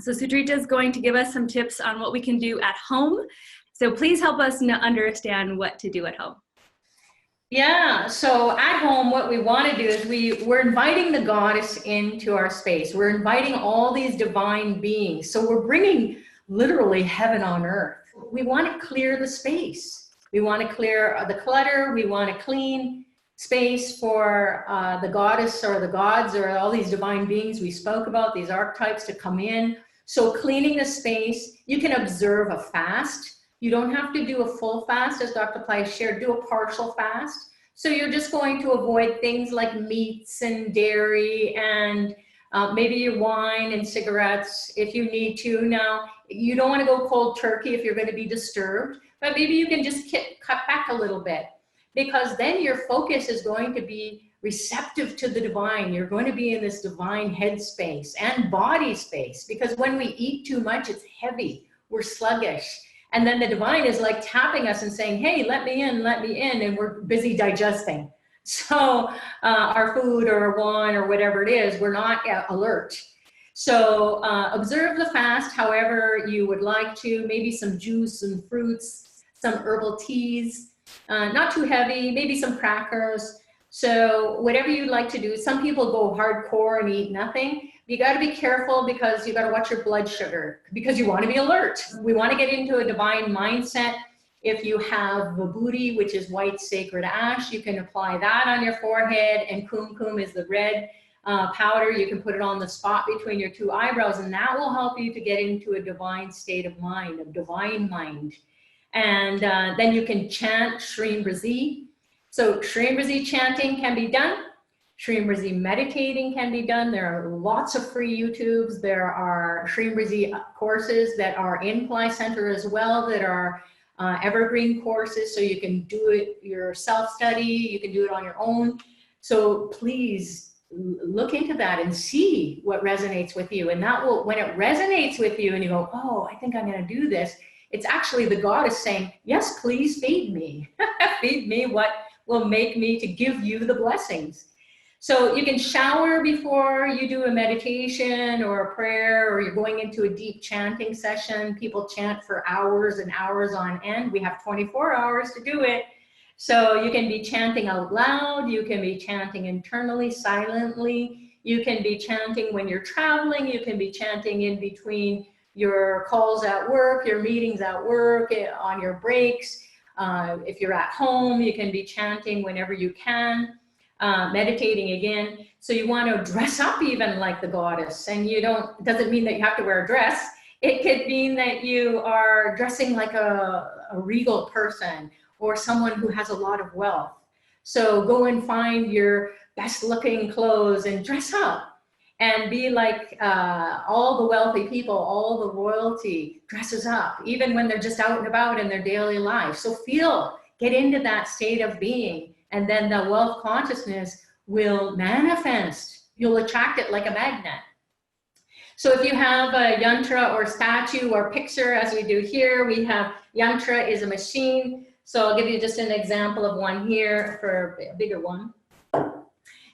So Sutrita is going to give us some tips on what we can do at home. So please help us understand what to do at home. Yeah, so at home, what we want to do is we're inviting the goddess into our space. We're inviting all these divine beings. So we're bringing literally heaven on earth. We want to clear the space. We want to clear the clutter. We want to clean space for the goddess or the gods or all these divine beings we spoke about, these archetypes to come in. So cleaning the space, you can observe a fast. You don't have to do a full fast, as Dr. Pillai shared, do a partial fast. So you're just going to avoid things like meats and dairy and maybe your wine and cigarettes if you need to. Now, you don't want to go cold turkey if you're going to be disturbed, but maybe you can just cut back a little bit, because then your focus is going to be receptive to the divine. You're going to be in this divine headspace and body space, because when we eat too much, it's heavy, we're sluggish. And then the divine is like tapping us and saying, hey, let me in, and we're busy digesting. So our food or our wine or whatever it is, we're not alert. So observe the fast however you would like to, maybe some juice and fruits, some herbal teas, not too heavy, maybe some crackers. So whatever you'd like to do. Some people go hardcore and eat nothing. You got to be careful, because you got to watch your blood sugar, because you want to be alert. We want to get into a divine mindset. If you have vibhuti, which is white sacred ash, you can apply that on your forehead, and kumkum is the red powder. You can put it on the spot between your two eyebrows, and that will help you to get into a divine state of mind, a divine mind. And then you can chant Shreem Brzee. So Shreem Brzee chanting can be done. Shreem Brzee meditating can be done. There are lots of free YouTubes. There are Shreem Brzee courses that are in Pillai Center as well, that are evergreen courses, so you can do it your self-study, you can do it on your own. So please look into that and see what resonates with you. And that will, when it resonates with you and you go, oh, I think I'm going to do this, it's actually the goddess saying, yes, please feed me. Feed me what will make me to give you the blessings. So you can shower before you do a meditation or a prayer, or you're going into a deep chanting session. People chant for hours and hours on end. We have 24 hours to do it. So you can be chanting out loud. You can be chanting internally, silently. You can be chanting when you're traveling. You can be chanting in between your calls at work, your meetings at work, on your breaks. If you're at home, you can be chanting whenever you can. Meditating again. So you want to dress up even like the goddess, and you don't, it doesn't mean that you have to wear a dress. It could mean that you are dressing like a regal person or someone who has a lot of wealth. So go and find your best looking clothes and dress up and be like all the wealthy people, all the royalty dresses up, even when they're just out and about in their daily life. So get into that state of being. And then the wealth consciousness will manifest. You'll attract it like a magnet. So if you have a yantra or statue or picture, as we do here, we have yantra is a machine. So I'll give you just an example of one here for a bigger one.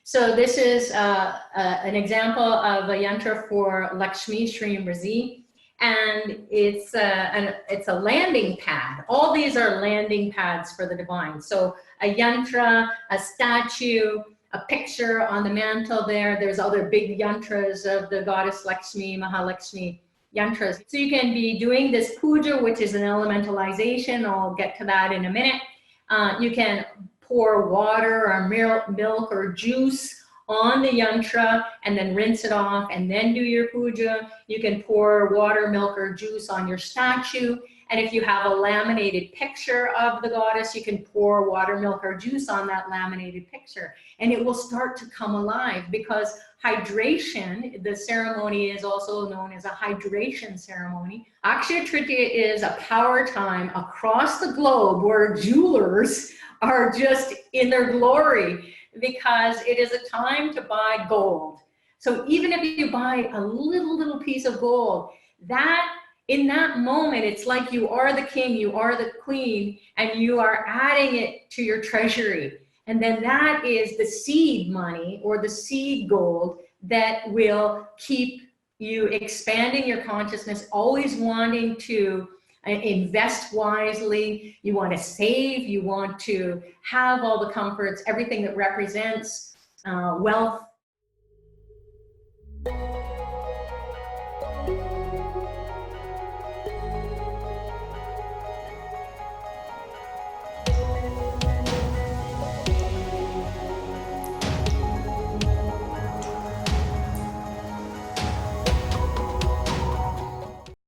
So this is an example of a yantra for Lakshmi Shreem Brzee. And it's a landing pad. All these are landing pads for the divine. So a yantra, a statue, a picture on the mantle there. There's other big yantras of the goddess Lakshmi, Mahalakshmi yantras. So you can be doing this puja, which is an elementalization. I'll get to that in a minute. You can pour water or milk or juice on the yantra and then rinse it off and then do your puja. You can pour water, milk, or juice on your statue. And if you have a laminated picture of the goddess, you can pour water, milk, or juice on that laminated picture. And it will start to come alive, because hydration, the ceremony is also known as a hydration ceremony. Akshaya Tritiya is a power time across the globe where jewelers are just in their glory, because it is a time to buy gold. So even if you buy a little piece of gold, that in that moment, it's like you are the king, you are the queen, and you are adding it to your treasury. And then that is the seed money or the seed gold that will keep you expanding your consciousness, always wanting to invest wisely. You want to save, you want to have all the comforts, everything that represents wealth.